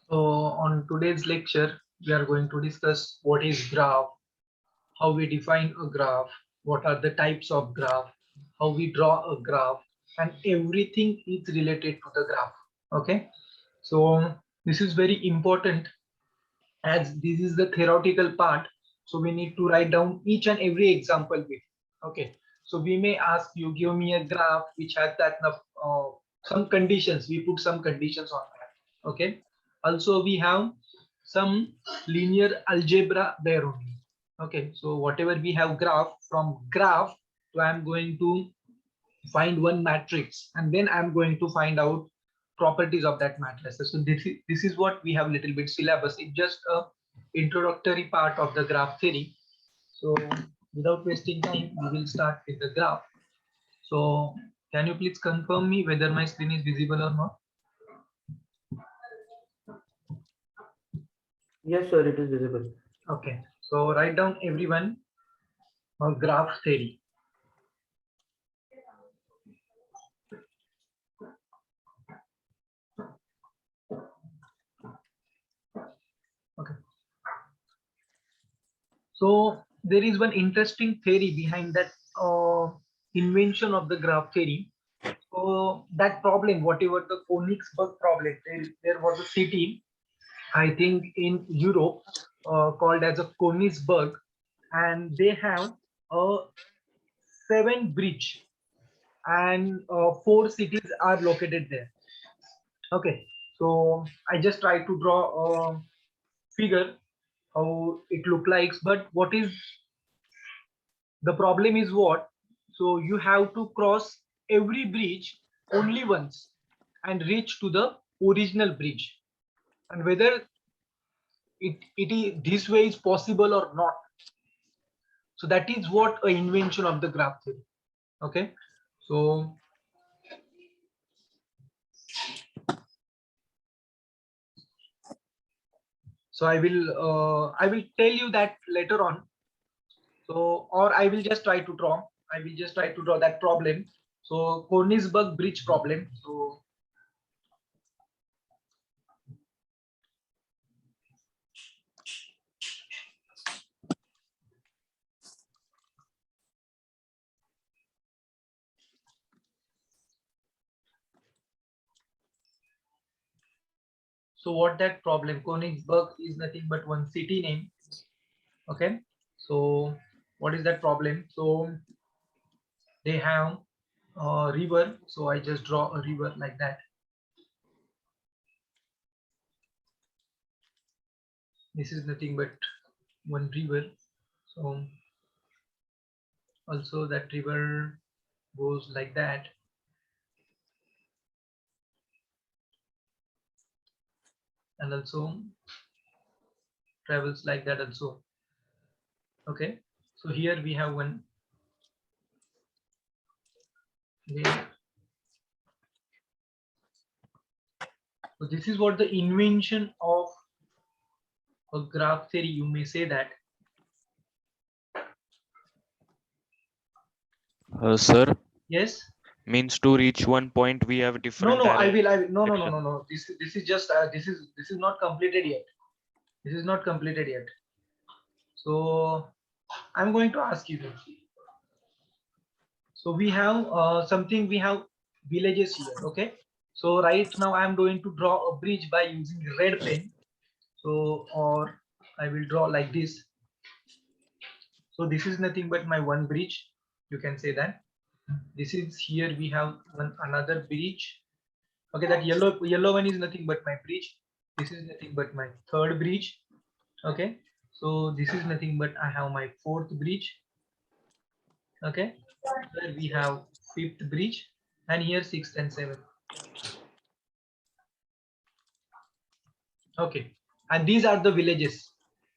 So on today's lecture, we are going to discuss what is graph, how we define a graph, what are the types of graph, how we draw a graph, and everything is related to the graph. Okay, so this is very important as this is the theoretical part. So we need to write down each and every example with. Okay, so we may ask you, give me a graph which has that some conditions. We put some conditions on that. Okay, also we have some linear algebra there only. Okay, so whatever we have graph, from graph, so I'm going to find one matrix and then I'm going to find out properties of that matrix. So this is what we have little bit syllabus. It's just a introductory part of the graph theory. So without wasting time, we will start with the graph. So can you please confirm me whether my screen is visible or not? Yes, sir, it is visible. Okay, so write down everyone graph theory. Okay, so there is one interesting theory behind that invention of the graph theory. So that problem, whatever the Königsberg problem, there was a city, I think in Europe, called as a Königsberg, and they have a 7 bridge, and 4 cities are located there. Okay, so I just try to draw a figure how it look like, but what is the problem is what? So you have to cross every bridge only once and reach to the original bridge, and whether it is this way is possible or not. So that is what a invention of the graph theory. Okay, so I will tell you that later on. So, or I will just try to draw. I will just try to draw that problem. So Königsberg bridge problem. So so what that problem? Königsberg is nothing but one city name. Okay, so what is that problem? So they have a river. So I just draw a river like that. This is nothing but one river. So also that river goes like that, and also travels like that also. Okay, so here we have one. So this is what the invention of a graph theory, you may say that. Sir, Yes. means to reach one point we have different No, I will. No, no, no, direction. no, no. This is just this is not completed yet. This is not completed yet. So I'm going to ask you this. So we have something. We have villages here. Okay. So right now I am going to draw a bridge by using red pen. So or I will draw like this. So this is nothing but my one bridge. You can say that. This is here we have one another bridge. Okay, that yellow one is nothing but my bridge. This is nothing but my third bridge. Okay, so this is nothing but I have my fourth bridge. Okay, here we have fifth bridge, and here sixth and seventh. Okay, and these are the villages.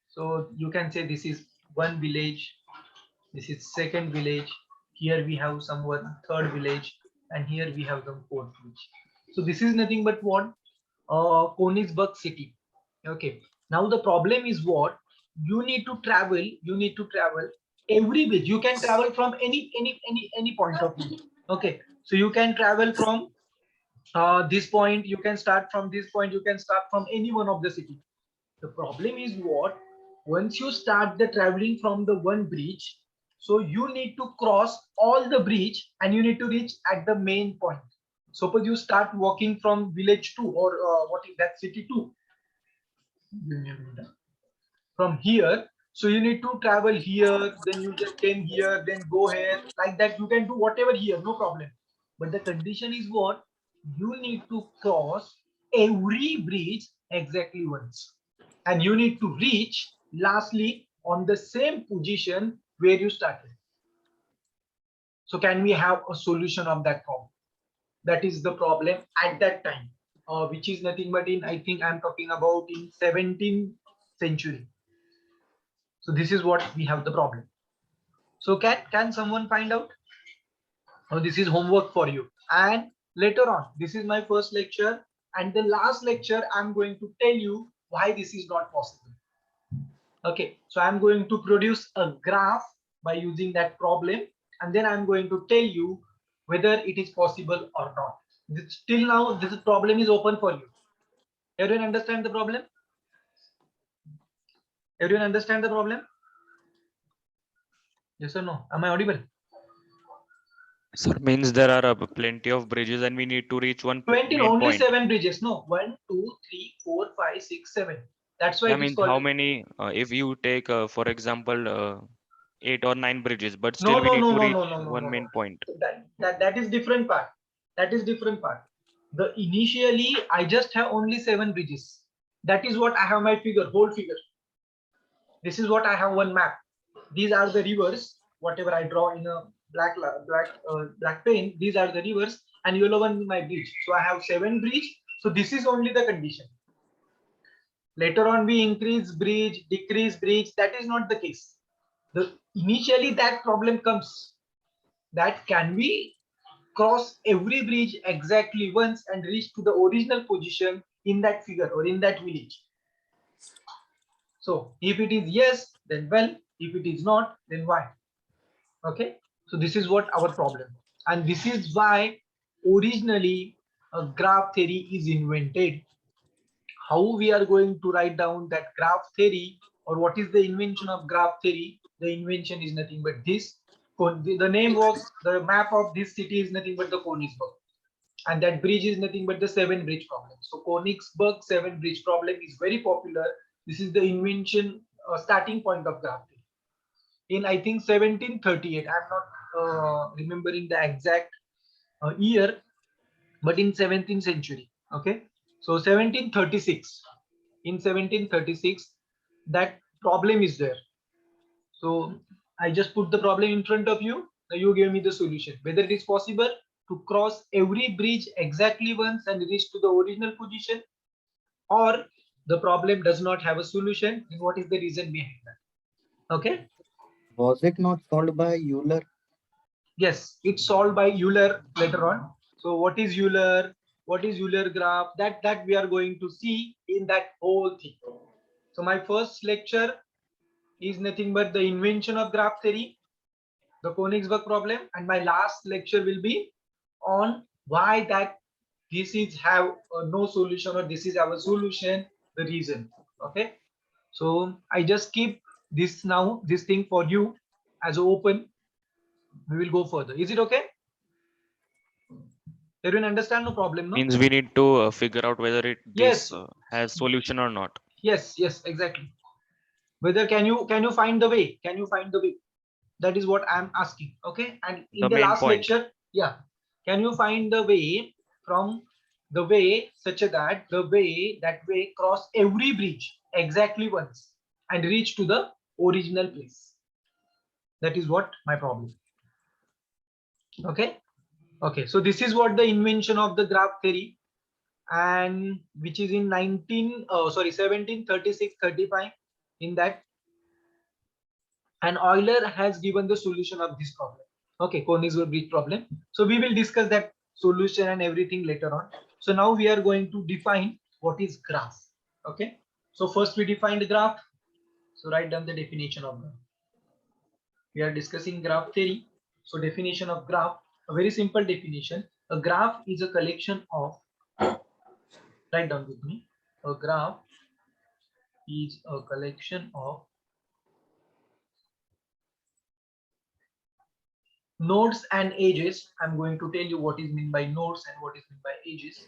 So you can say this is one village, this is second village, here we have someone third village, and here we have the fourth village. So this is nothing but what? Königsberg city. Okay, now the problem is what? You need to travel every bit. You can travel from any point of view. Okay, so you can travel from This point, you can start from this point, you can start from any one of the city. The problem is what? Once you start the traveling from the one bridge, so you need to cross all the bridge and you need to reach at the main point. Suppose you start walking from village 2 or what is that, city 2. From here, so you need to travel here, then you just came here, then go here, like that you can do whatever here, no problem. But the condition is what? You need to cross every bridge exactly once, and you need to reach lastly on the same position where you started. So can we have a solution of that problem? That is the problem at that time, which is nothing but in, I think I'm talking about in 17th century. So this is what we have the problem. So can someone find out? Oh, this is homework for you. And later on, this is my first lecture, and the last lecture I'm going to tell you why this is not possible. Okay, so I'm going to produce a graph by using that problem, and then I'm going to tell you whether it is possible or not. Till now, this problem is open for you. Everyone understand the problem? Everyone understand the problem? Yes or no? Am I audible? Sir, means there are plenty of bridges and we need to reach one 20, main only point. 7 bridges. No, 1, 2, 3, 4, 5, 6, 7. That's why I it is mean, called. how many, if you take, for example, 8 or 9 bridges, but No, still we no, need no, to no, reach no, no, no, one no, main no. point. That is different part. That is different part. The initially I just have only 7 bridges. That is what I have my figure, whole figure. This is what I have one map. These are the rivers. Whatever I draw in a black pen, these are the rivers, and yellow one is my bridge. So I have 7 bridge. So this is only the condition. Later on we increase bridge, decrease bridge. That is not the case. Initially that problem comes, that can we cross every bridge exactly once and reach to the original position in that figure or in that village. So if it is yes, then well. If it is not, then why? Okay, so this is what our problem, and this is why originally a graph theory is invented. How we are going to write down that graph theory, or what is the invention of graph theory? The invention is nothing but this. The name was, the map of this city is nothing but the Königsberg, and that bridge is nothing but the 7 bridge problem. So Königsberg 7 bridge problem is very popular. This is the invention, starting point of graph theory. In I think 1738, I'm not remembering the exact year, but in 17th century. Okay, so 1736, in 1736 that problem is there. So I just put the problem in front of you. Now you give me the solution, whether it is possible to cross every bridge exactly once and reach to the original position, or the problem does not have a solution, and what is the reason behind that. Okay, Was it not solved by Euler? yes, it's solved by Euler later on. So what is Euler? What is Euler graph? That we are going to see in that whole thing. So my first lecture is nothing but the invention of graph theory, the Königsberg problem, and my last lecture will be on why that this is have no solution or this is our solution, the reason. Okay, so I just keep this now, this thing for you as open. We will go further. Is it okay? Everyone understand? No problem, no? Means we need to figure out whether this Yes, has solution or not. yes, exactly. Whether can you find the way? Can you find the way? That is what I'm asking. Okay, and in The the main last point. lecture, yeah, can you find the way from the way such that the way cross every bridge exactly once and reach to the original place? That is what my problem. Okay, okay, so this is what the invention of the graph theory, and which is in 1736-35, in that, and Euler has given the solution of this problem. Okay, Königsberg bridge problem. So we will discuss that solution and everything later on. So now we are going to define what is graph. Okay, so first we define the graph. So write down the definition of graph. We are discussing graph theory. So definition of graph, a very simple definition. A graph is a collection of, write down with me. A graph is a collection of nodes and edges. I'm going to tell you what is meant by nodes and what is meant by edges.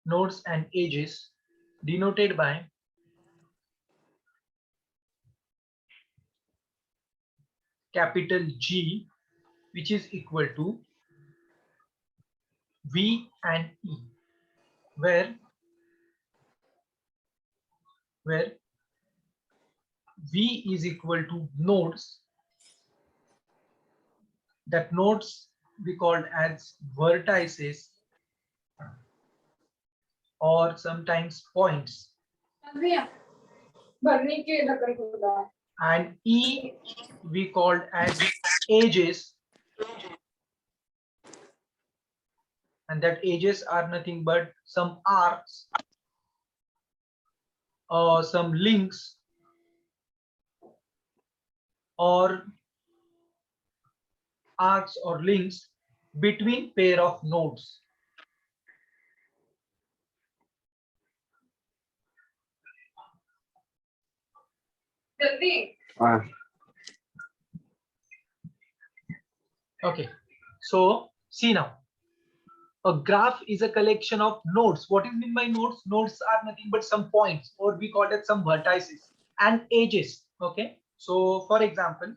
Nodes and edges denoted by capital G, which is equal to V and E, where V is equal to nodes, that nodes we called as vertices or sometimes points, and E we called as edges, and that edges are nothing but some arcs or some links or arcs or links between pair of nodes. Okay, so see now, a graph is a collection of nodes. What is meant by nodes? Nodes are nothing but some points, or we call it some vertices and edges. Okay, so for example,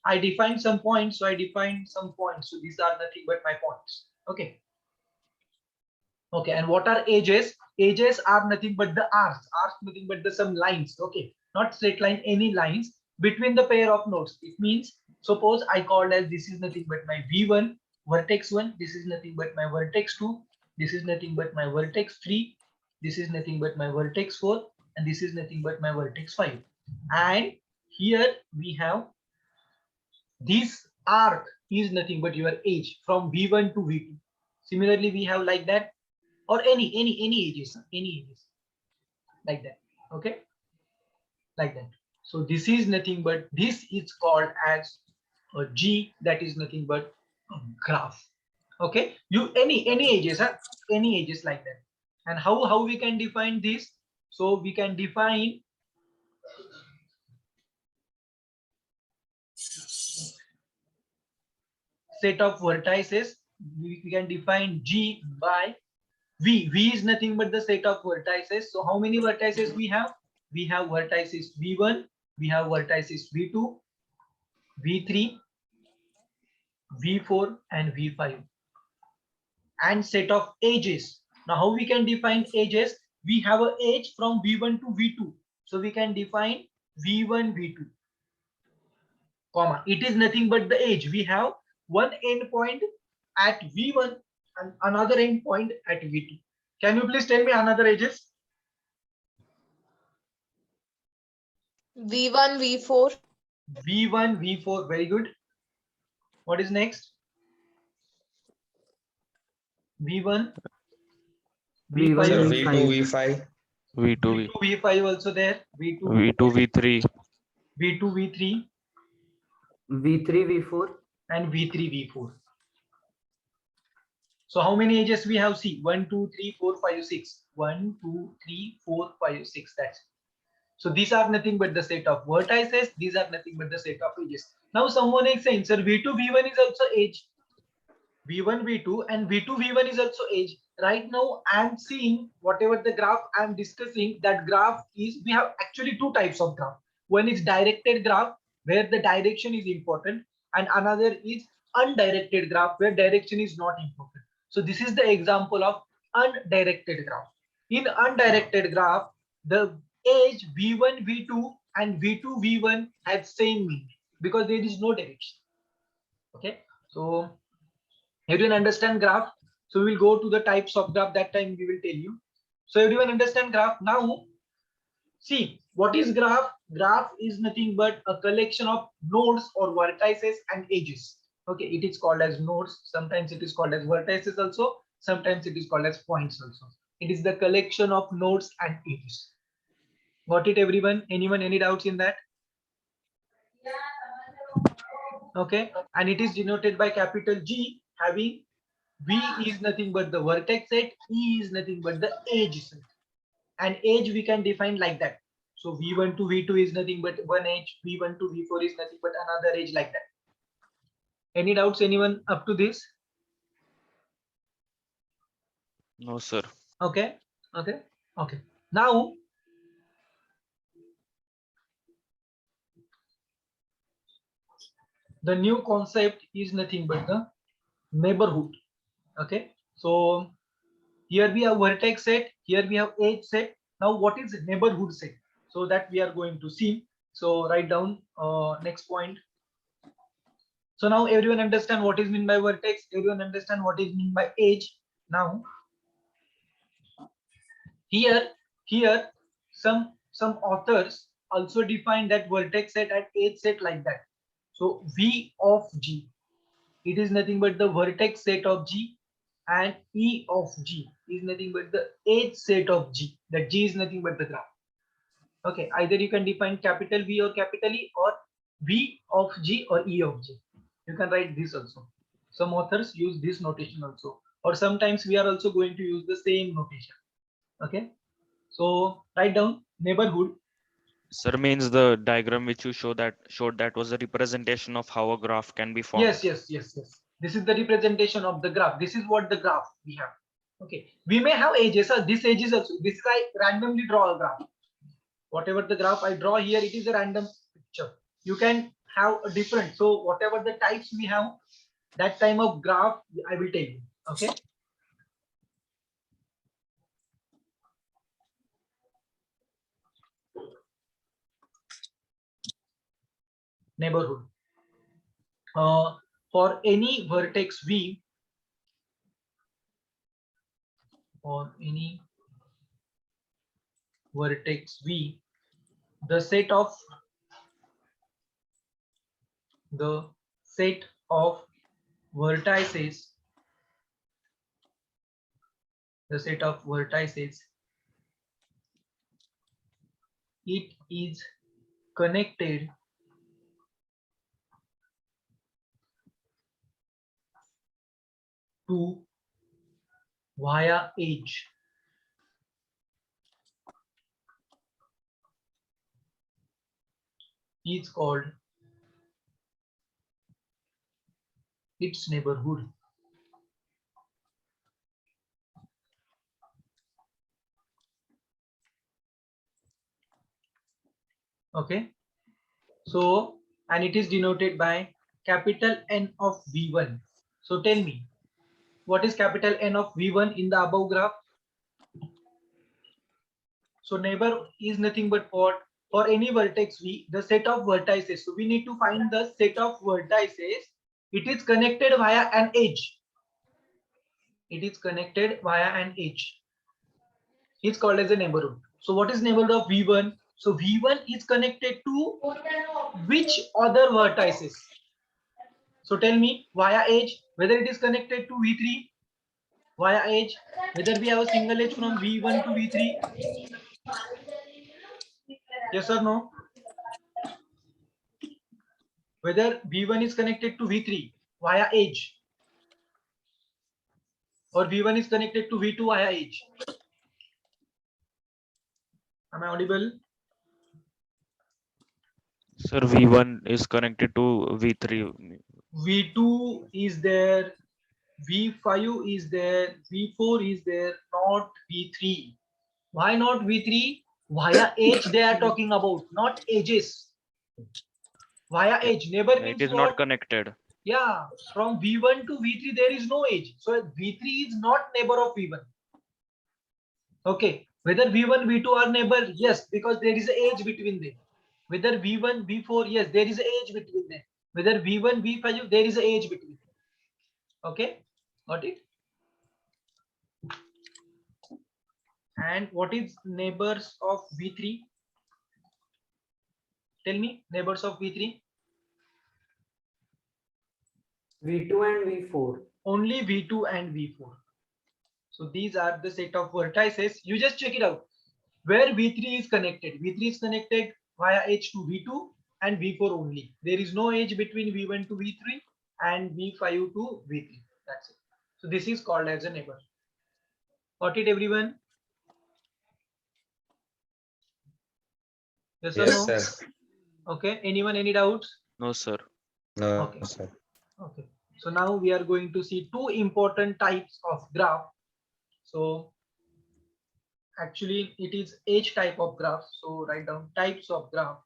I define some points, so I define some points. So these are nothing but my points. Okay. Okay, and what are edges? Edges are nothing but the arcs. Arcs nothing but the some lines. Okay, not straight line, any lines between the pair of nodes. It means suppose I called as this is nothing but my V1 vertex 1. This is nothing but my vertex 2. This is nothing but my vertex 3. This is nothing but my vertex 4, and this is nothing but my vertex 5. And here we have this arc is nothing but your edge from V1 to V2. Similarly, we have like that, or any edges, like that. Okay, like that. So this is nothing but, this is called as a G, that is nothing but a graph. Okay, you any edges, huh? Any edges like that. And how we can define this? So we can define set of vertices. We can define G by V. V is nothing but the set of vertices. So how many vertices we have? We have vertices V1, we have vertices V2, V3, V4, and V5. And set of edges. Now how we can define edges? We have an edge from V1 to V2. So we can define V1, V2, comma. It is nothing but the edge. We have one endpoint at V1 and another endpoint at V2. Can you please tell me another edges? V1, V4. V1, V4, very good. What is next? V1, V5, Sir, V5. V2, V5. V2, V2, V5 also there. V2, V2, V3, V2, V3, V3, V4. and V3, V4. So how many edges we have? See, 1, 2, 3, 4, 5, 6. 1, 2, 3, 4, 5, 6. That's it. So these are nothing but the set of vertices. These are nothing but the set of edges. Now someone is saying, sir, V2, V1 is also edge. V1, V2, and V2, V1 is also edge. Right now, I am seeing whatever the graph I am discussing, that graph is, we have actually two types of graph. One is directed graph, where the direction is important, and another is undirected graph, where direction is not important. So this is the example of undirected graph. In undirected graph, the edge V1, V2, and V2, V1 have same meaning because there is no direction. Okay, so everyone understand graph? So we will go to the types of graph, that time we will tell you. So everyone understand graph? Now see, what is graph? Graph is nothing but a collection of nodes or vertices and edges. Okay, it is called as nodes. Sometimes it is called as vertices also. Sometimes it is called as points also. It is the collection of nodes and edges. Got it, everyone? Anyone, any doubts in that? Okay, and it is denoted by capital G, having V is nothing but the vertex set, E is nothing but the edge set. And edge we can define like that. So V1 to V2 is nothing but one edge, V1 to V4 is nothing but another edge, like that. Any doubts, anyone up to this? No, sir. Okay, okay, okay. Now, the new concept is nothing but the neighborhood. Okay, so here we have vertex set, here we have edge set. Now what is neighborhood set? So that we are going to see. So write down next point. So now everyone understand what is meant by vertex, everyone understand what is meant by edge. Now here some authors also define that vertex set and edge set like that. So V of G, it is nothing but the vertex set of G, and E of G is nothing but the edge set of G. That G is nothing but the graph. Okay, either you can define capital V or capital E, or V of G or E of G. You can write this also. Some authors use this notation also, or sometimes we are also going to use the same notation. Okay, so write down neighborhood. Sir, means the diagram which you showed that was a representation of how a graph can be formed. Yes. This is the representation of the graph. This is what the graph we have. Okay, we may have edges. This edge is also. This I randomly draw a graph. Whatever the graph I draw here, it is a random picture. You can have a different. So whatever the types we have, that time of graph I will tell you. Okay. Neighborhood. For any vertex V, or any vertex V, the set of vertices, it is connected to via edge. Is called its neighborhood. Okay, so and it is denoted by capital N of V1. So tell me, what is capital N of V1 in the above graph? So neighbor is nothing but what? For any vertex V, the set of vertices. So we need to find the set of vertices. It is connected via an edge. It is connected via an edge. It's called as a neighborhood. So what is neighborhood of V1? So V1 is connected to which other vertices? So tell me, via edge, whether it is connected to V3 via edge, whether we have a single edge from V1 to V3. Yes or no? Whether V1 is connected to V3 via edge, or V1 is connected to V2 via edge. Am I audible? Sir, V1 is connected to V3. V2 is there, V5 is there, V4 is there, not V3. Why not V3? Via edge they are talking about, not edges. Via edge, neighbor It means is what? not connected. Yeah, from V1 to V3 there is no edge. So V3 is not neighbor of V1. Okay, whether V1, V2 are neighbor, yes, because there is an edge between them. Whether V1, V4, yes, there is an edge between them. Whether V1, V5, there is an edge between them. Okay, got it? And what is neighbors of V3? Tell me, neighbors of V3. V2 and V4. Only V2 and V4. So these are the set of vertices. You just check it out. Where V3 is connected. V3 is connected via edge to V2. and V4 only. There is no edge between V1 to V3 and V5 to V3. That's it. So this is called as a neighbor. Got it, everyone? Yes or no? Yes, sir. Okay. Anyone, any doubts? No, sir. No, Okay. sir. Okay. So now we are going to see two important types of graph. So actually it is H type of graph. So write down types of graph.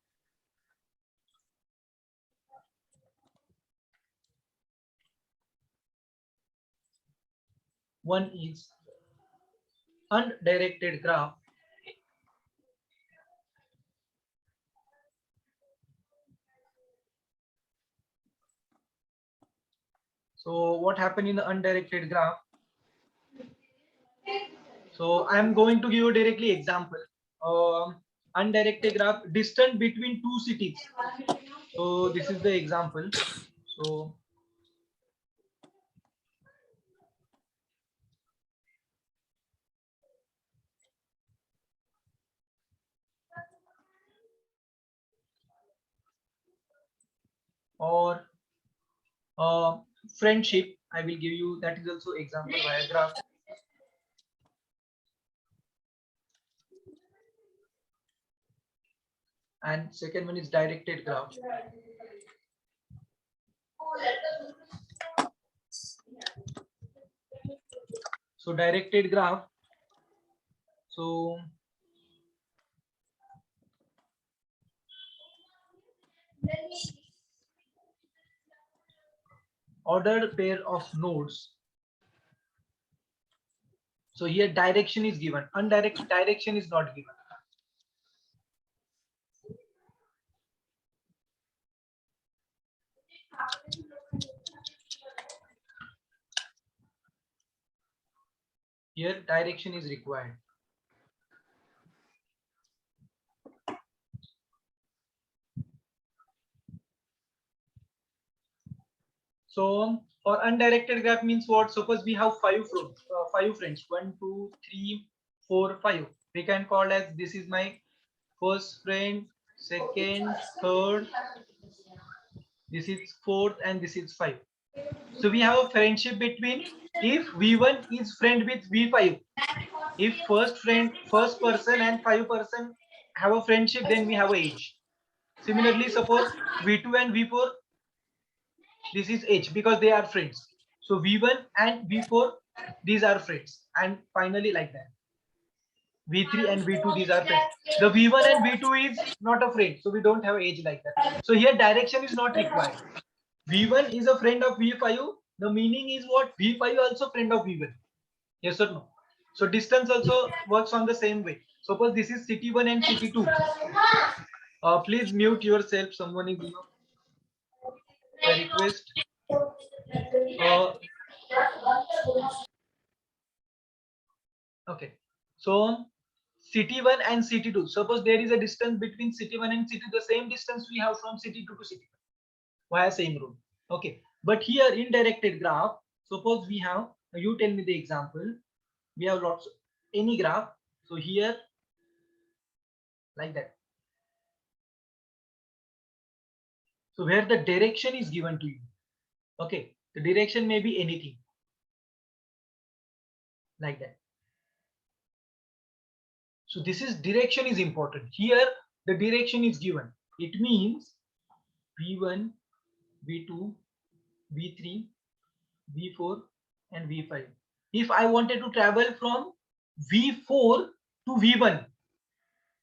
One is undirected graph. So what happened in the undirected graph? So I'm going to give you directly example. Undirected graph, distance between two cities. So this is the example. So or friendship, I will give you, that is also example via graph. And second one is directed graph. So directed graph. So ordered pair of nodes. So here direction is given. Undirected direction is not given. Here direction is required. So for undirected graph means what? Suppose we have five friends, 1, 2, 3, 4, 5. We can call as this is my first friend, second, third, this is fourth, and this is 5. So we have a friendship between, if V1 is friend with V5, if first person and 5 person have a friendship, then we have a age. Similarly, suppose V2 and V4, this is H because they are friends. So V1 and V4, these are friends. And finally like that. V3 and V2, these are friends. The V1 and V2 is not a friend. So we don't have age like that. So here direction is not required. V1 is a friend of V5. The meaning is what? V5 also friend of V1. Yes or no? So distance also works on the same way. Suppose this is city 1 and city 2. Please mute yourself. Someone is, I request. Okay. So city 1 and city 2. Suppose there is a distance between city 1 and city 2, the same distance we have from city 2 to city 1 via same road. Okay. But here in directed graph, suppose we have, you tell me the example. We have lots, any graph. So here, like that. So where the direction is given to you. Okay. The direction may be anything. Like that. So this is direction is important. Here, the direction is given. It means V1, V2, V3, V4, and V5. If I wanted to travel from V4 to V1,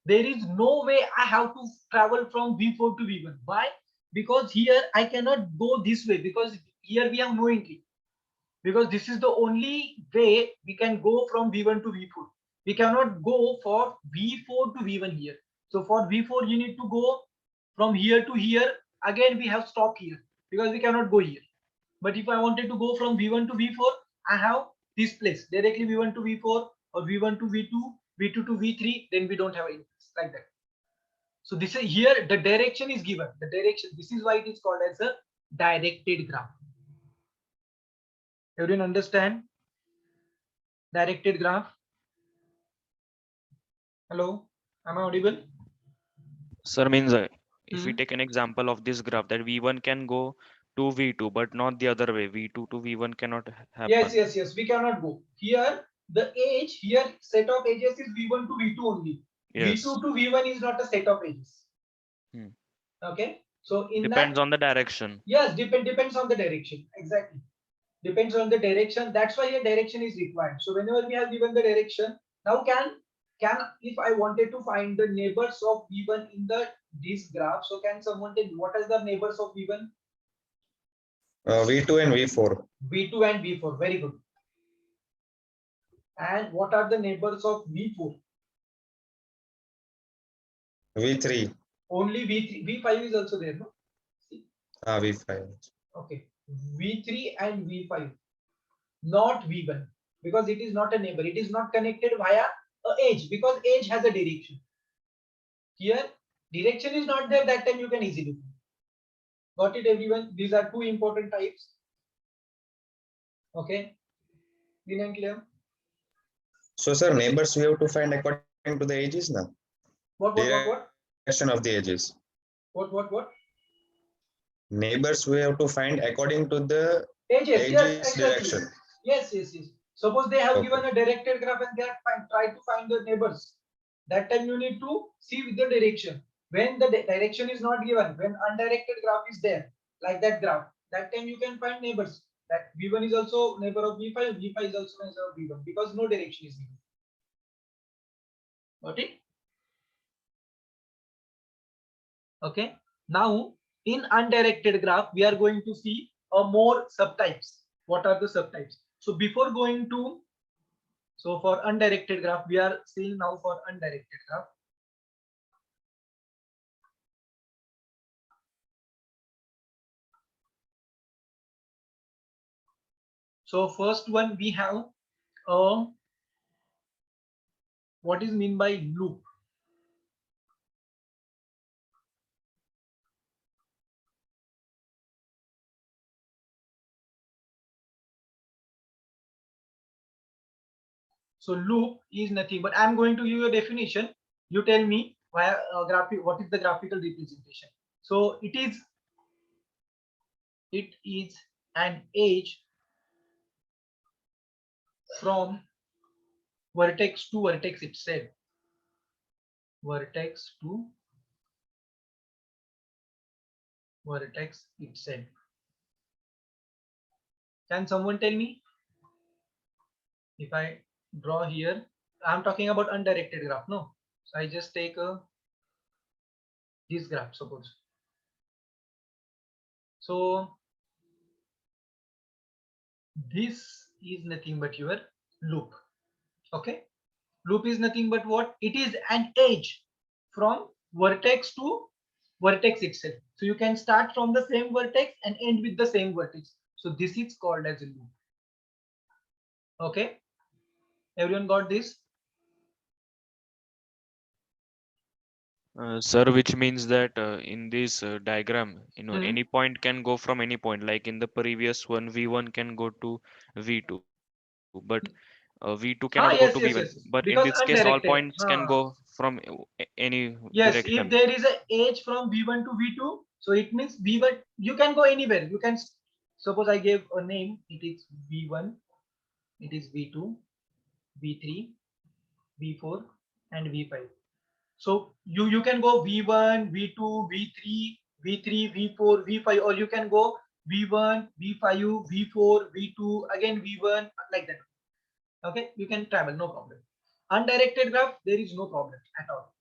there is no way I have to travel from V4 to V1. Why? Because here I cannot go this way because here we have no entry. Because this is the only way we can go from V1 to V4. We cannot go for V4 to V1 here. So for V4, you need to go from here to here. Again, we have stop here because we cannot go here. But if I wanted to go from V1 to V4, I have this place directly V1 to V4 or V1 to V2, V2 to V3, then we don't have any like that. So this is here, the direction is given. The direction, this is why it is called as a directed graph. Everyone understand? Directed graph. Hello, am I audible? Sir, means if we Hmm. take an example of this graph, that V1 can go to V2, but not the other way. V2 to V1 cannot Yes, happen. yes, yes. We cannot go here. The age here set of ages is V1 to V2 only. V2 Yes. to V1 is not a set of ages. Hmm. Okay. So in Depends that, on the direction. yes, depends on the direction. Exactly. Depends on the direction. That's why a direction is required. So whenever we have given the direction, now can if I wanted to find the neighbors of V1 in the this graph, so can someone tell me what is the neighbors of V1? V2 and V4. V2 and V4. Very good. And what are the neighbors of V4? V3. Only V3. V5 is also there, no? V5. Okay. V3 and V5, not V1, because it is not a neighbor. It is not connected via a edge, because edge has a direction. Here, direction is not there. That time you can easily find. Got it, everyone? These are two important types. Okay. Clean and clear. So, sir, neighbors we have to find according to the ages now. What? Direction of the ages. What? Neighbors we have to find according to the Edges. Yes, ages exactly. direction. Yes. Suppose they have Okay. given a directed graph and they are try to find the neighbors. That time you need to see with the direction. When the direction is not given, when undirected graph is there, like that graph, that time you can find neighbors. That V1 is also neighbor of V5, V5 is also neighbor of V1 because no direction is given. Got it? Okay. Now in undirected graph, we are going to see a more subtypes. What are the subtypes? So before going to, so for undirected graph, we are seeing now for undirected graph. So first one we have what is mean by loop. So loop is nothing but I'm going to give you a definition. You tell me why graphic. What is the graphical representation? So it is an edge from vertex to vertex itself. Vertex to vertex itself. Can someone tell me if I draw here? I'm talking about undirected graph. No, so I just take this graph. Suppose. So this is nothing but your loop. Okay, loop is nothing but what? It is an edge from vertex to vertex itself. So you can start from the same vertex and end with the same vertex. So this is called as a loop. Okay, everyone got this? Sir, which means that in this diagram, Hmm. any point can go from any point. Like in the previous one, V1 can go to V2, but V2 cannot go to V1. Yes, But yes, in yes. this case, all Because points can undirected. go from any Yes, if direction. there is a edge from V1 to V2, so it means V1, you can go anywhere. You can, suppose I gave a name, it is V1, it is V2, V3, V4, and V5. So you can go V1, V2, V3, V3, V4, V5, or you can go V1, V5, V4, V2, again V1, like that. Okay, you can travel, no problem. Undirected graph, there is no problem at all.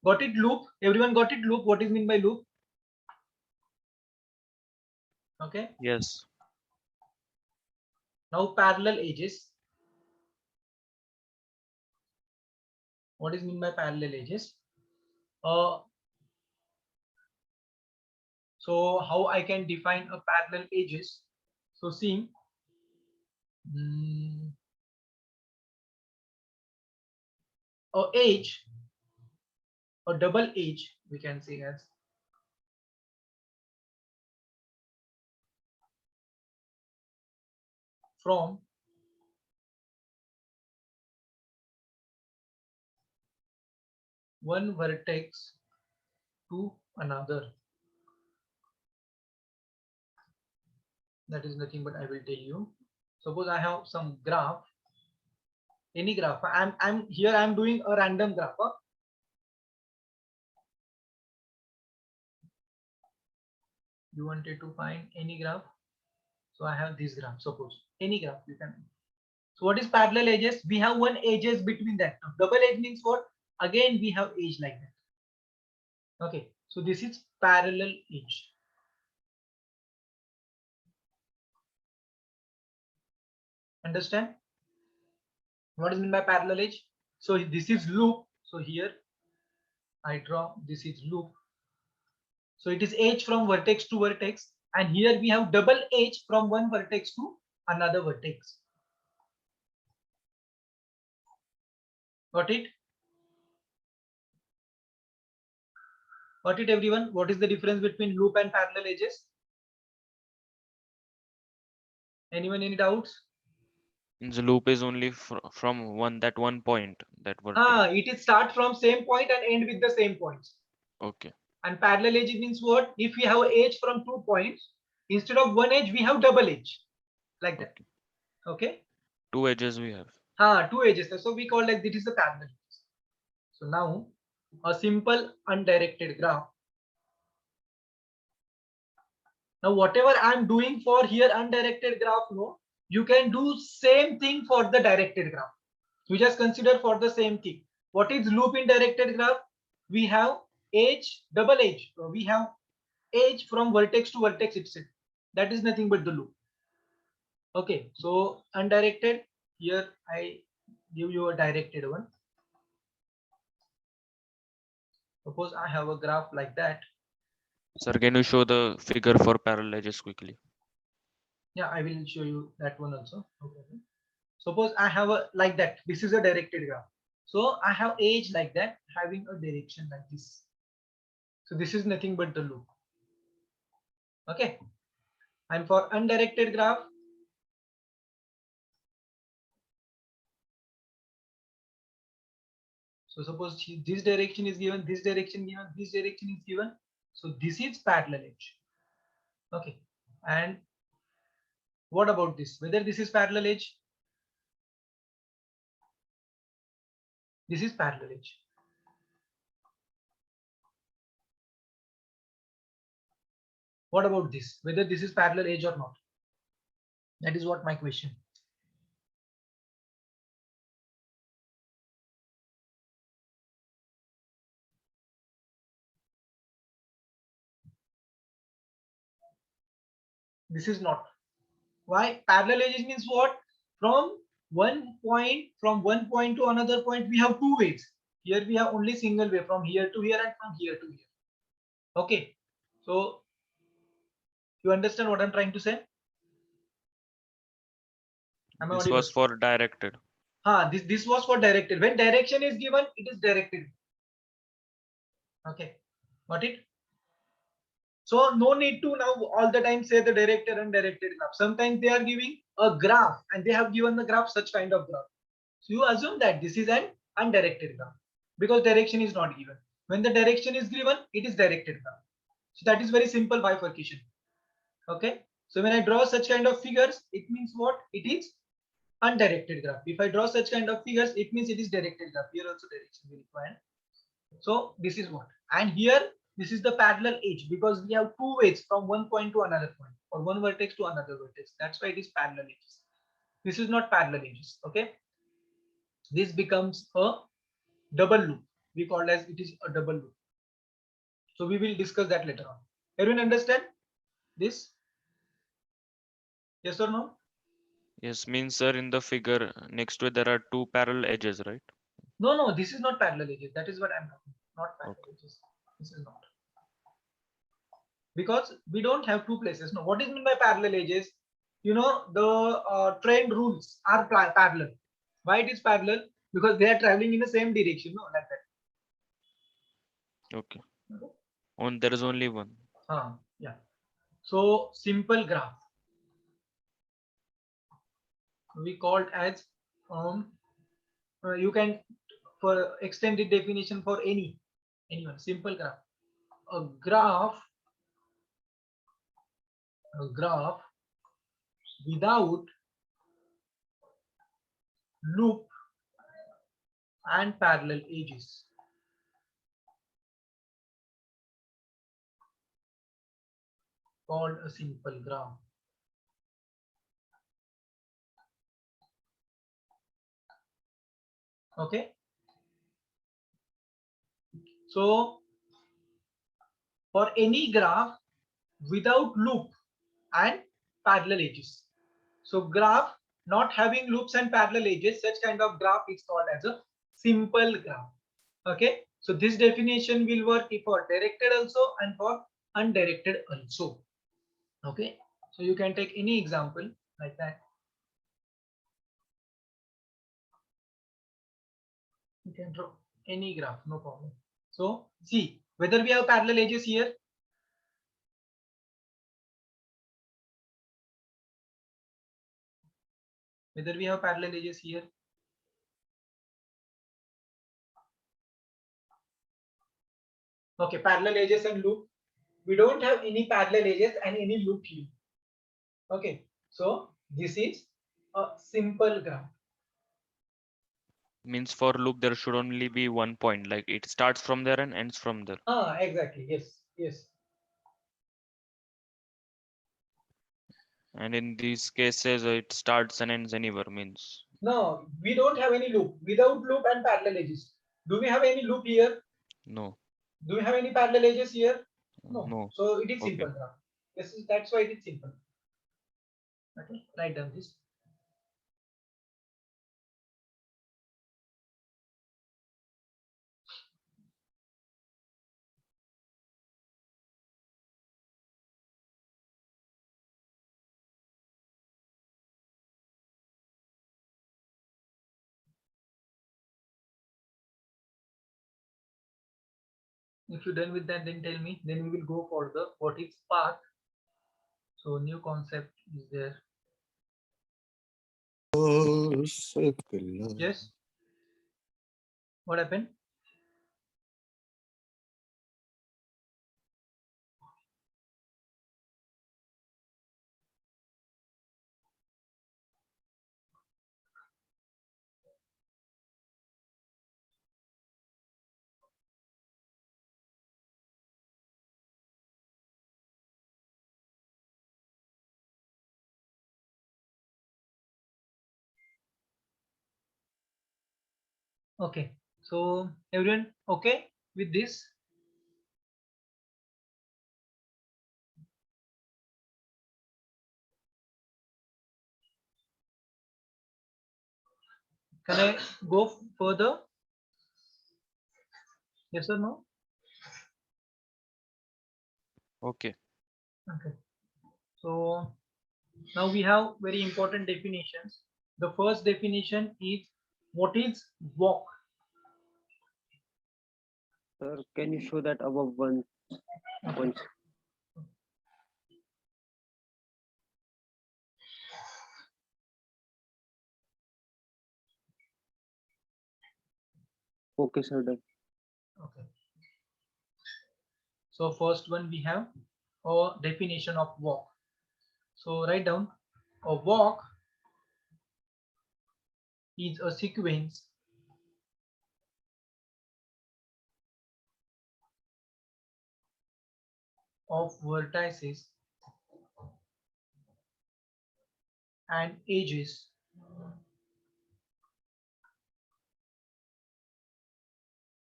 Got it? Loop. Everyone got it? Loop. What is mean by loop? Okay. Yes. Now parallel edges. What is mean by parallel edges? Uh, so how I can define a parallel edges? So see, a edge, a double edge, we can say as from one vertex to another. That is nothing but I will tell you. Suppose I have some graph, any graph. I'm here. I'm doing a random graph. You wanted to find any graph. So I have this graph. Suppose any graph you can. So what is parallel edges? We have one edges between that. Now, double edge means what? Again, we have edge like that. Okay. So this is parallel edge. Understand? What is meant by parallel edge? So this is loop. So here I draw, this is loop. So it is edge from vertex to vertex. And here we have double edge from one vertex to another vertex. Got it? Got it, everyone? What is the difference between loop and parallel edges? Anyone, any doubts? The loop is only from one point that vertex. It is start from same point and end with the same points. Okay. And parallel edge means what? If we have edge from 2 points, instead of one edge, we have double edge. Like that. Okay? Two edges we have. 2 edges. So we call like this is a parallel edge. So now a simple undirected graph. Now whatever I'm doing for here undirected graph, no, you can do same thing for the directed graph. We just consider for the same thing. What is loop in directed graph? We have edge, double edge. We have edge from vertex to vertex itself. That is nothing but the loop. Okay, so undirected, here I give you a directed one. Suppose I have a graph like that. Sir, can you show the figure for parallel edges quickly? Yeah, I will show you that one also. Okay. Suppose I have a like that. This is a directed graph. So I have edge like that, having a direction like this. So this is nothing but the loop. Okay. And for undirected graph, so suppose this direction is given, this direction given, this direction is given. So this is parallel edge. Okay. And what about this? Whether this is parallel edge? This is parallel edge. What about this? Whether this is parallel edge or not? That is what my question. This is not. Why? Parallel edges means what? From one point to another point, we have two ways. Here we have only single way from here to here and from here to here. Okay. So you understand what I'm trying to say? Am I This audible? was for directed. This was for directed. When direction is given, it is directed. Okay. Got it? So no need to now all the time say the directed and directed graph. Sometimes they are giving a graph and they have given the graph such kind of graph. So you assume that this is an undirected graph because direction is not given. When the direction is given, it is directed graph. So that is very simple bifurcation. Okay. So when I draw such kind of figures, it means what? It is undirected graph. If I draw such kind of figures, it means it is directed graph. Here also direction will require. So this is what. And here this is the parallel edge because we have two ways from one point to another point or one vertex to another vertex. That's why it is parallel edges. This is not parallel edges. Okay. This becomes a double loop. We call as it is a double loop. So we will discuss that later on. Everyone understand this? Yes or no? Yes, means sir, in the figure next to it there are two parallel edges, right? No, this is not parallel edges. That is what I'm talking. Not parallel edges. This is not. Because we don't have two places. No, what is meant by parallel edges? You know, the train rules are parallel. Why it is parallel? Because they are traveling in the same direction. No, like that. Okay. There is only one. Yeah. So simple graph. We called as you can for extended definition for anyone simple graph. a graph without loop and parallel edges. Called a simple graph. Okay. So for any graph without loop and parallel edges. So graph not having loops and parallel edges, such kind of graph is called as a simple graph. Okay. So this definition will work for directed also and for undirected also. Okay. So you can take any example like that. You can draw any graph, no problem. So see whether we have parallel edges here. Whether we have parallel edges here. Okay, parallel edges and loop. We don't have any parallel edges and any loop here. Okay, so this is a simple graph. Means for loop there should only be one point, like it starts from there and ends from there. Exactly. Yes, yes. And in these cases it starts and ends anywhere, means No, we don't have any loop. Without loop and parallel edges. Do we have any loop here? no. Do we have any parallel edges here? No. No. So it is Okay. simple graph. That's why it is simple. Okay, write down this. If you're done with that, then tell me. Then we will go for the what is path. So new concept is there. Yes. What happened? Okay. So everyone okay with this? Can I go further? Yes or no? Okay. Okay. So now we have very important definitions. The first definition is what is walk? Sir, can you show that above one? Okay. Okay, sir, done. Okay. So first one we have a definition of walk. So write down a walk is a sequence of vertices and edges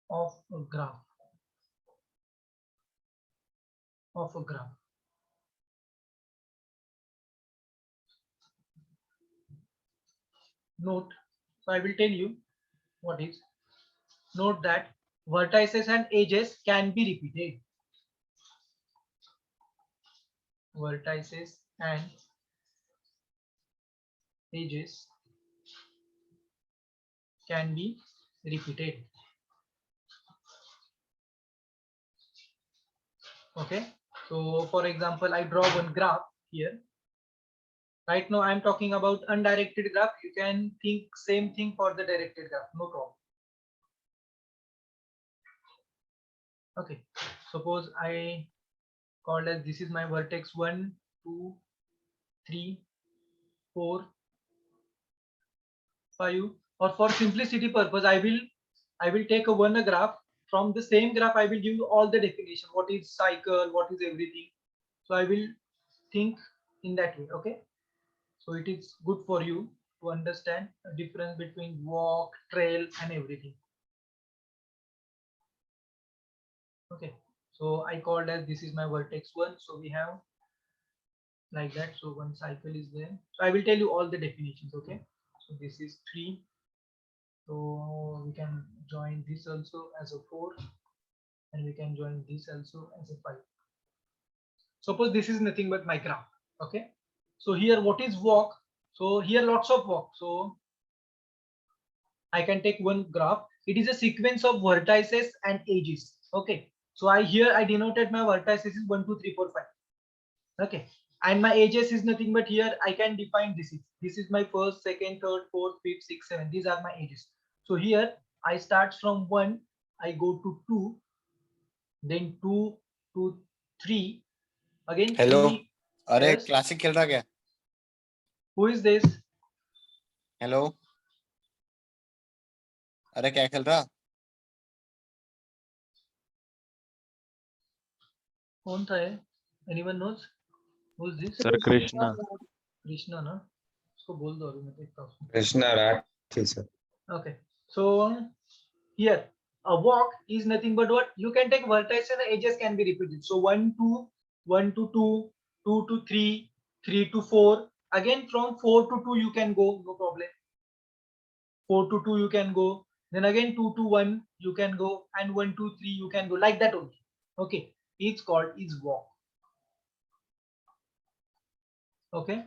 of a graph. Note, so I will tell you what is. Note that vertices and edges can be repeated. Vertices and edges can be repeated. Okay. So for example, I draw one graph here. Right now I'm talking about undirected graph. You can think same thing for the directed graph, no problem. Okay. suppose I called as this is my vertex 1, 2, 3, 4, 5, or for simplicity purpose, I will take a graph. From the same graph, I will give you all the definition. What is cycle? What is everything? So I will think in that way. Okay. So it is good for you to understand the difference between walk, trail, and everything. Okay. So I called as this is my vertex 1. So we have like that. So one cycle is there. So I will tell you all the definitions. Okay. So this is 3. So we can join this also as a 4, and we can join this also as a 5. Suppose this is nothing but my graph. Okay. So here what is walk? So here lots of walk. So I can take one graph. It is a sequence of vertices and edges. Okay. So I denoted my vertices is 1, 2, 3, 4, 5. Okay. And my edges is nothing but here I can define this is my first, second, third, fourth, fifth, sixth, seventh. These are my edges. So here I start from 1, I go to 2, then 2 to 3, again hello 3. अरे Yes. Classic खेल रहा क्या? Who is this? Hello अरे क्या खेल रहा? कौन था ये? Anyone knows? Who is this? Sir, Krishna. Krishna ना? उसको बोल दो अभी मैं देखता हूँ. Krishna Rathi, sir. Okay. So here a walk is nothing but what you can take vertices and edges can be repeated. So 1 to 1 to 2, 2 to 3, 3 to 4. Again from 4 to 2 you can go, no problem. 4 to 2 you can go. Then again 2 to 1 you can go, and 1 to 3 you can go, like that only. Okay. It's called is walk. Okay.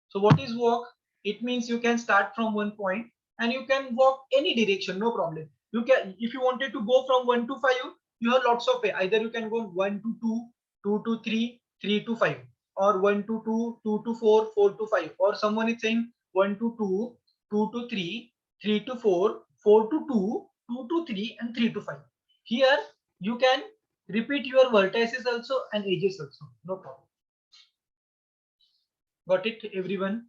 So what is walk? It means you can start from one point and you can walk any direction, no problem. You can, if you wanted to go from 1 to 5, you have lots of way. Either you can go 1 to 2, 2 to 3, 3 to 5, or 1 to 2, 2 to 4, 4 to 5. Or someone is saying 1 to 2, 2 to 3, 3 to 4, 4 to 2, 2 to 3, and 3 to 5. Here you can repeat your vertices also and edges also, no problem. Got it, everyone?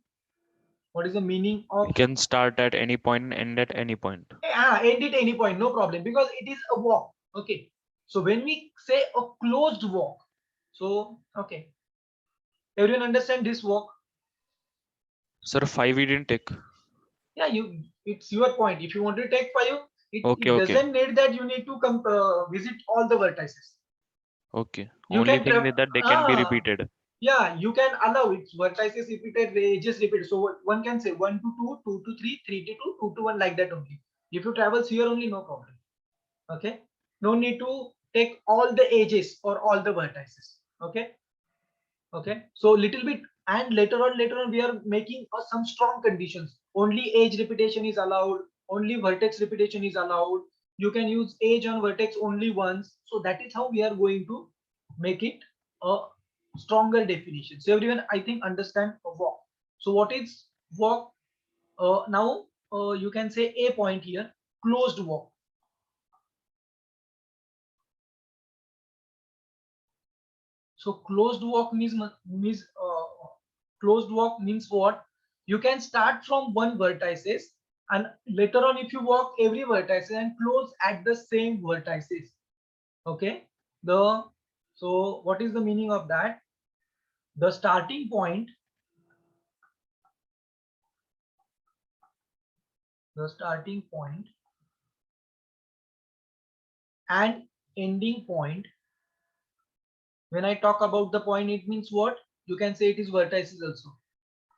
What is the meaning of We can start at any point and end at any point. end at any point, no problem, because it is a walk. Okay. So when we say a closed walk, so okay, everyone understand this walk? Sir, 5 we didn't take. Yeah, it's your point. If you want to take 5, it Okay. doesn't need that you need to come visit all the vertices. Okay. You Only can thing is that they can be repeated. Yeah, you can allow it. Vertices repeated, edges repeated. So one can say 1 to 2, 2 to 3, 3 to 2, 2 to 1, like that only. If you travels here only, no problem. Okay. No need to take all the edges or all the vertices. Okay. Okay. So little bit, and later on we are making some strong conditions. Only edge repetition is allowed. Only vertex repetition is allowed. You can use edge on vertex only once. So that is how we are going to make it a stronger definition. So everyone, I think, understand a walk. So what is walk? Now you can say a point here, closed walk. So closed walk means closed walk means what? You can start from one vertices, and later on if you walk every vertex and close at the same vertices. Okay. So what is the meaning of that? The starting point, and ending point. When I talk about the point, it means what? You can say it is vertices also.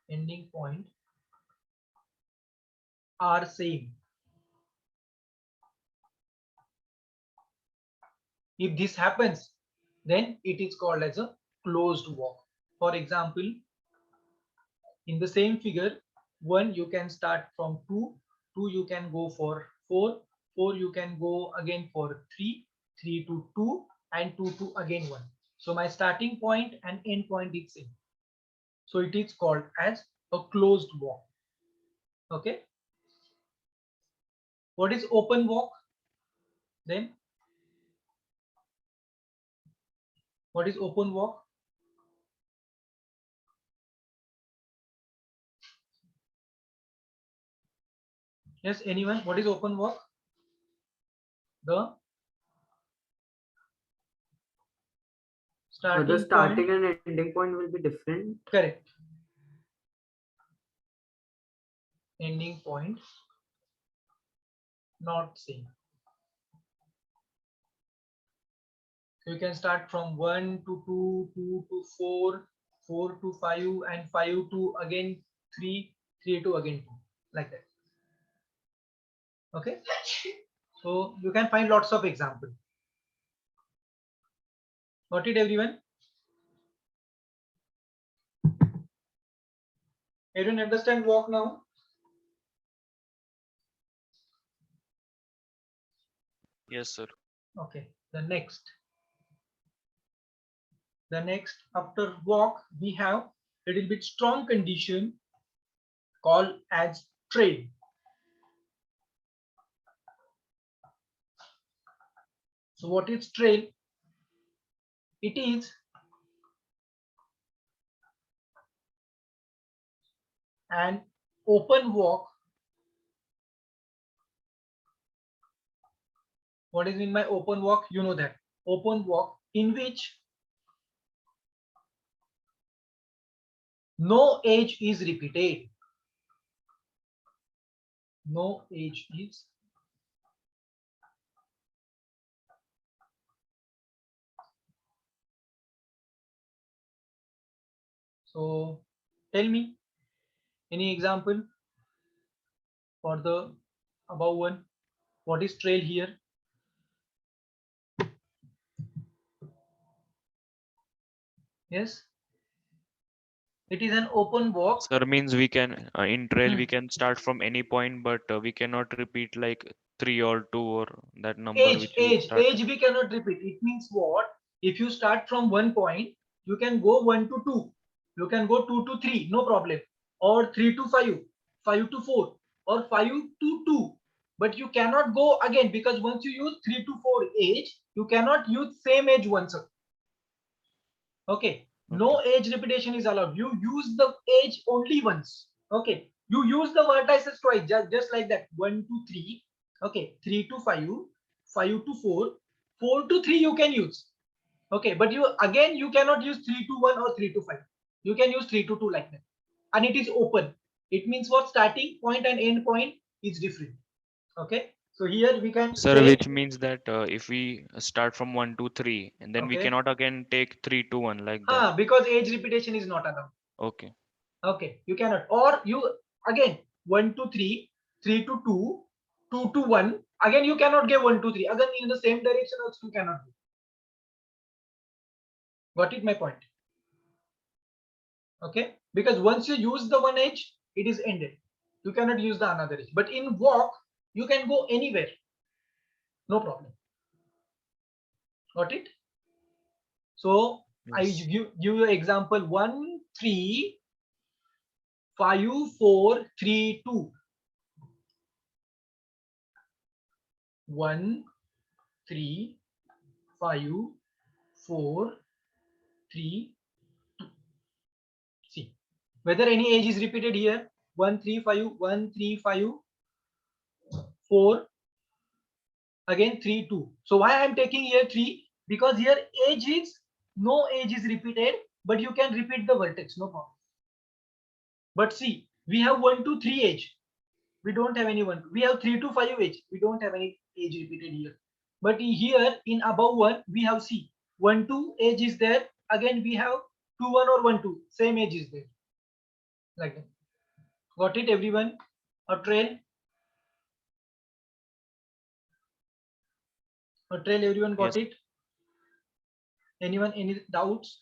Ending point are same. If this happens, then it is called as a closed walk. For example, in the same figure, 1 you can start from 2, 2 you can go for 4, 4 you can go again for 3, 3 to 2, and 2 to again 1. So my starting point and end point is same. So it is called as a closed walk. Okay. What is open walk? Then What is open walk? Yes, anyone? What is open walk? The starting The starting point. and ending point will be different. Correct. Ending point not same. So you can start from 1 to 2, 2 to 4, 4 to 5, and 5 to again 3, 3 to again 2, like that. Okay. So you can find lots of examples. Got it, everyone? Everyone understand walk now? Yes, sir. Okay. The next after walk we have a little bit strong condition called as trail. So what is trail? It is an open walk. What is in my open walk? You know that. Open walk in which no edge is repeated. No edge is so tell me any example for the above one. What is trail here? Yes, it is an open walk. Sir, means we can in trail we Hmm. can start from any point, but we cannot repeat like 3 or 2 or that number which we started. Age we cannot repeat. It means what? If you start from one point, you can go 1 to 2, you can go 2 to 3, no problem, or 3 to 5, 5 to 4, or 5 to 2. But you cannot go again, because once you use 3 to 4 age, you cannot use same age once. Okay, no Okay. age repetition is allowed. You use the age only once. Okay, you use the vertices twice, just like that. 1 to 3. Okay, 3 to 5, 5 to 4, 4 to 3 you can use. Okay, but you cannot use 3 to 1 or 3 to 5. You can use 3 to 2, like that. And it is open. It means what? Starting point and end point is different. Okay, so here we can Sir, say, which means that if we start from 1 to 3 and then we okay, cannot again take 3 to 1 like that. because age repetition is not allowed. Okay. Okay, you cannot. Or you again 1 to 3, 3 to 2, 2 to 1. Again, you cannot get 1 to 3. Again, in the same direction also you cannot do. Got it, my point? Okay, because once you use the one edge, it is ended. You cannot use the another edge. But in walk, you can go anywhere. No problem. Got it? So I Yes. give you example 1, 3, 5, 4, 3, 2. 1, 3, 5, 4, 3. See whether any age is repeated here. 1, 3, 5, 1, 3, 5, 4, again 3, 2. So why I am taking here 3? Because here age is no age is repeated, but you can repeat the vertex, no problem. But see, we have 1 to 3 age. We don't have any 1. We have 3 to 5 age. We don't have any age repeated here. But here in above 1, we have C. 1 to age is there. Again, we have 2 1 or 1 2. Same age is there. Like that. Got it, everyone? A trail? A trail, everyone got Yes. it? Anyone, any doubts?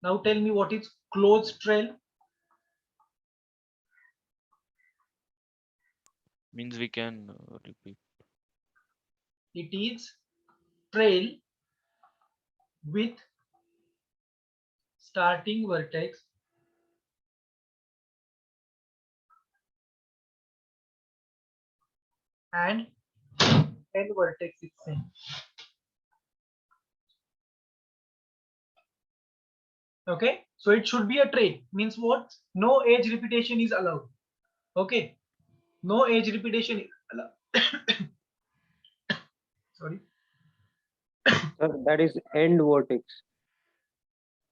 Now tell me what is closed trail? Means we can repeat. It is trail with starting vertex and end vertex is same. Okay, so it should be a trail. Means what? No edge repetition is allowed. Okay, no edge repetition is allowed. Sorry. Sir, that is end vertex,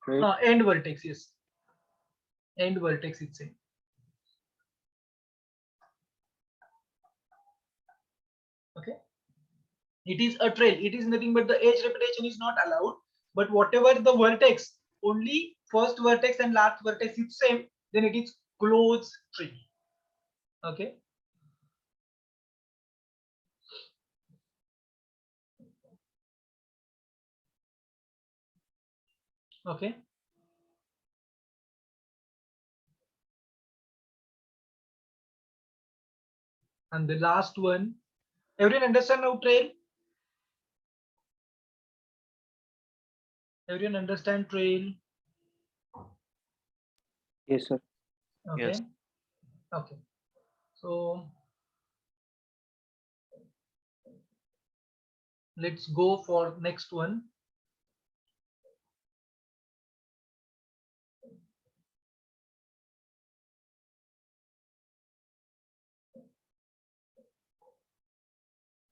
right? End vertex, yes. End vertex it's saying. Okay, it is a trail. It is nothing but the edge repetition is not allowed. But whatever the vertex, only first vertex and last vertex is same, then it is closed tree. Okay. Okay. And the last one, everyone understand now trail? Everyone understand trail? Yes, sir. Okay. Yes. Okay. So let's go for next one.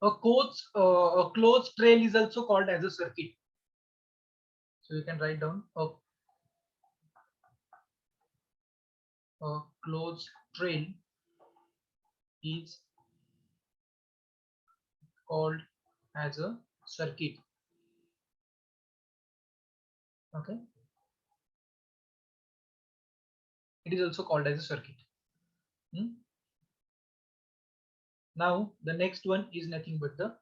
A closed trail is also called as a circuit. So you can write down a closed trail is called as a circuit. Okay. It is also called as a circuit. Now the next one is nothing but the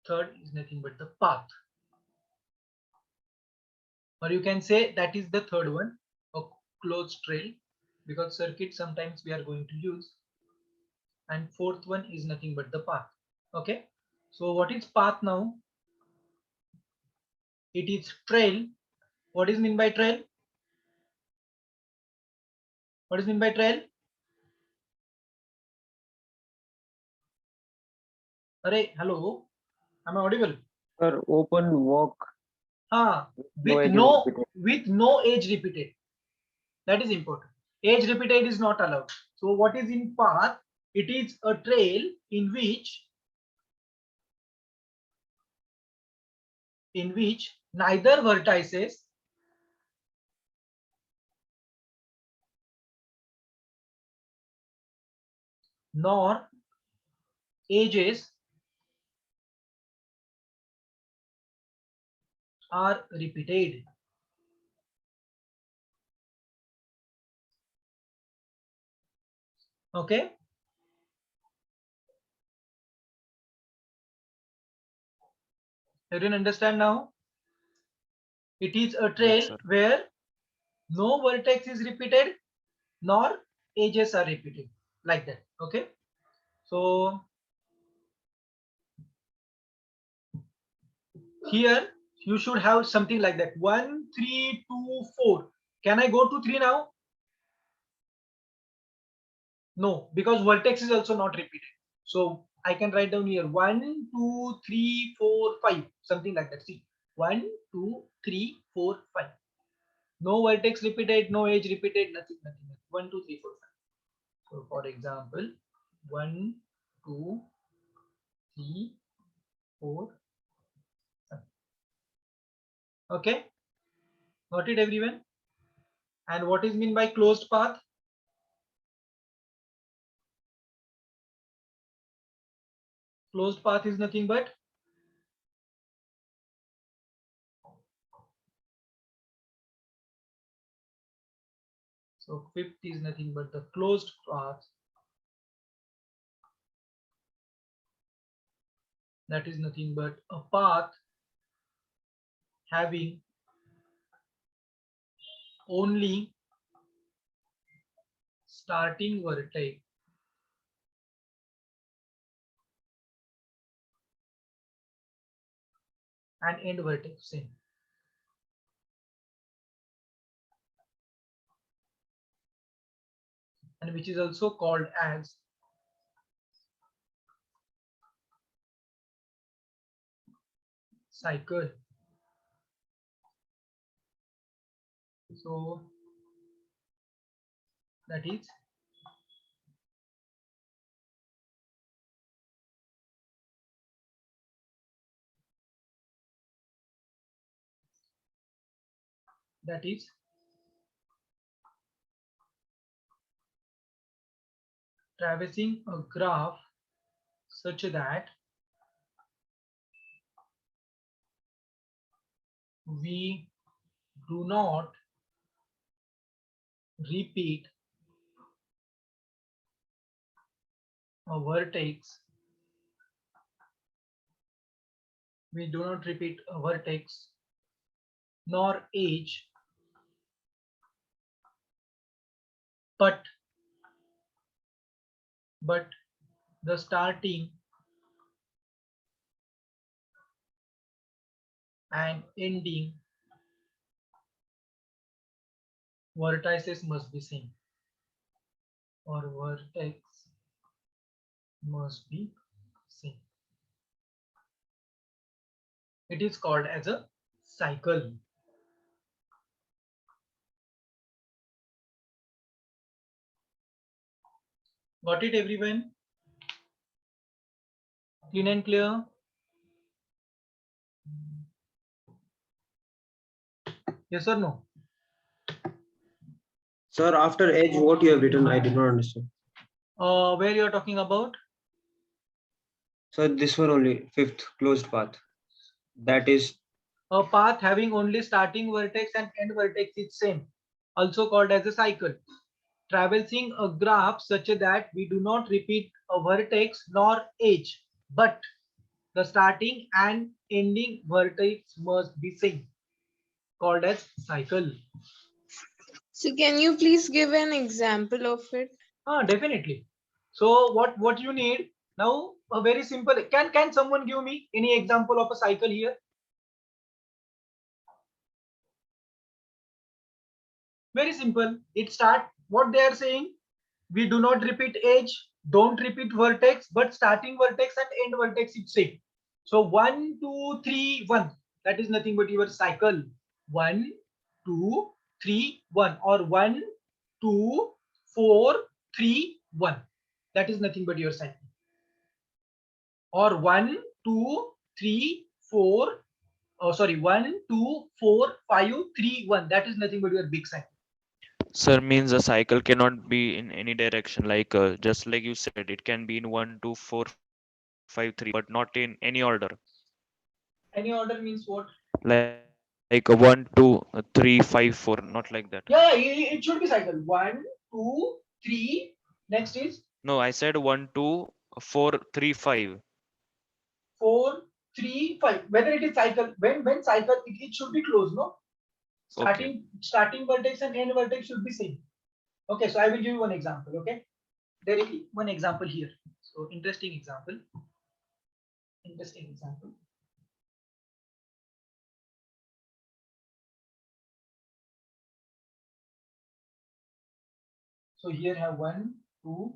third is nothing but the path. Or you can say that is the third one, a closed trail, because circuit sometimes we are going to use. And fourth one is nothing but the path. Okay. So what is path now? It is trail. What is mean by trail? What is mean by trail? Array, hello. Am I audible? Sir, open walk, Ah, no with edge no repeated. with no age repeated. That is important. Age repeated is not allowed. So what is in path? It is a trail in which neither vertices nor edges are repeated. Okay. Everyone understand now? It is a Yes, trail sir. where no vertex is repeated nor edges are repeated, like that. Okay. So here you should have something like that. 1, 3, 2, 4. Can I go to 3 now? No, because vertex is also not repeated. So I can write down here 1, 2, 3, 4, 5, something like that. See, 1, 2, 3, 4, 5. No vertex repeated, no edge repeated, nothing, nothing. 1, 2, 3, 4, 5. So for example, 1, 2, 3, 4, 5. Okay, got it everyone? And what is mean by closed path? Closed path is nothing but so fifth is nothing but the closed path. That is nothing but a path having only starting vertex and end vertex same. And which is also called as cycle. So that is traversing a graph such that we do not repeat a vertex. We do not repeat a vertex nor edge, but the starting and ending vertices must be same, or vertex must be same. It is called as a cycle. Got it, everyone? Clean and clear? Yes or no? Sir, after edge, what you have written, I did not understand. Where you are talking about? So this one only, fifth closed path. That is, A path having only starting vertex and end vertex is same, also called as a cycle. Traversing a graph such that we do not repeat a vertex nor edge, but the starting and ending vertex must be same, called as cycle. So can you please give an example of it? Definitely. So what you need now, a very simple, can someone give me any example of a cycle here? Very simple. It start what they are saying. We do not repeat edge, don't repeat vertex, but starting vertex and end vertex is same. So 1, 2, 3, 1. That is nothing but your cycle. 1, 2, 3, 1, or 1, 2, 4, 3, 1. That is nothing but your cycle. Or 1, 2, 3, 4. Oh, sorry, 1, 2, 4, 5, 3, 1. That is nothing but your big cycle. Sir, means a cycle cannot be in any direction, like just like you said, it can be in 1, 2, 4, 5, 3, but not in any order. Any order means what? Like a 1, 2, 3, 5, 4, not like that. Yeah, it should be cycle. 1, 2, 3. Next is No, I said 1, 2, 4, 3, 5. 4, 3, 5. Whether it is cycle, when cycle, it should be close, no? Okay. Starting vertex and end vertex should be same. Okay, so I will give you one example. Okay, there is one example here. So interesting example. Interesting example. So here have 1, 2,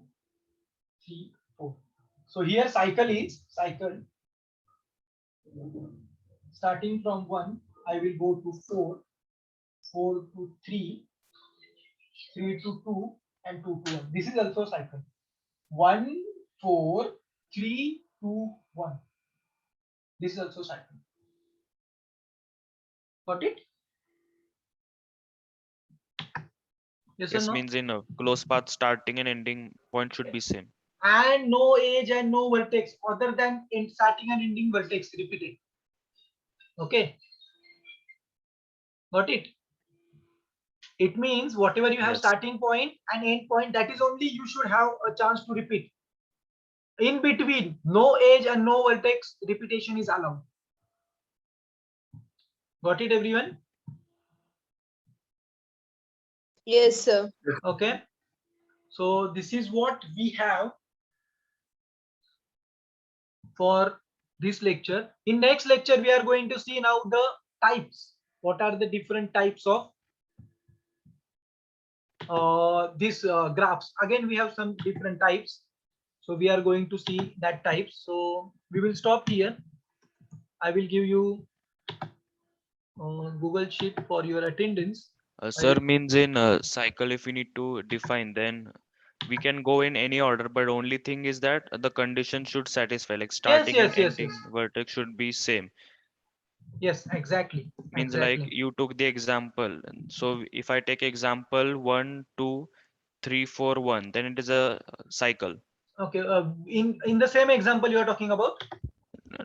3, 4. So here cycle is cycle. Starting from 1, I will go to 4, 4 to 3, 3 to 2, and 2 to 1. This is also cycle. 1, 4, 3, 2, 1. This is also cycle. Got it? Yes or Yes, no? means in a close path, starting and ending point should be same. And no edge and no vertex other than in starting and ending vertex repeated. Okay. Got it? It means whatever you have Yes. starting point and end point, that is only you should have a chance to repeat. In between, no edge and no vertex repetition is allowed. Got it, everyone? Yes, sir. Okay. So this is what we have for this lecture. In next lecture, we are going to see now the types. What are the different types of these graphs? Again, we have some different types. So we are going to see that types. So we will stop here. I will give you Google Sheet for your attendance. Sir, means in cycle, if we need to define, then we can go in any order, but only thing is that the condition should satisfy, like starting and yes, yes, ending yes. vertex should be same. Yes, exactly. Means like Exactly. you took the example. So if I take example 1, 2, 3, 4, 1, then it is a cycle. Okay. In the same example you are talking about.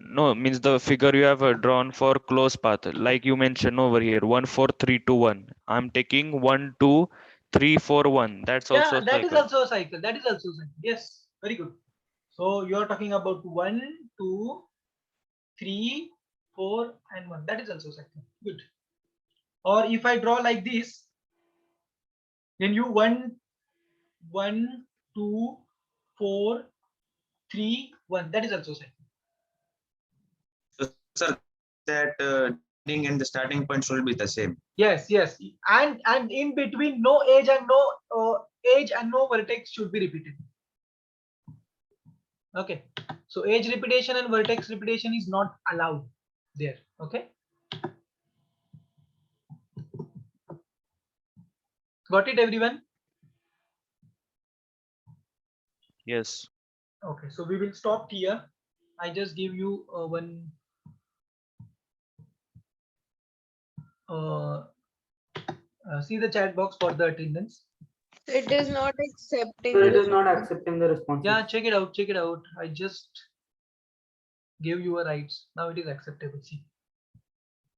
No, means the figure you have drawn for close path, like you mentioned over here, 1, 4, 3, 2, 1. I'm taking 1, 2, 3, 4, 1. That's also Yeah, a that is cycle. also a cycle. That is also a cycle. Yes, very good. So you are talking about 1, 2, 3, 4, and 1. That is also a cycle. Good. Or if I draw like this, then you 1, 1, 2, 4, 3, 1. That is also a cycle. So, sir, that ending and the starting point should be the same. Yes, yes. And in between, no edge and no vertex should be repeated. Okay. So edge repetition and vertex repetition is not allowed there. Okay. Got it, everyone? Yes. Okay, so we will stop here. I just give you one see the chat box for the attendance. It is not accepting. So it the is not accepting the responses. Yeah, check it out. Check it out. I just gave you a rights. Now it is acceptable. See.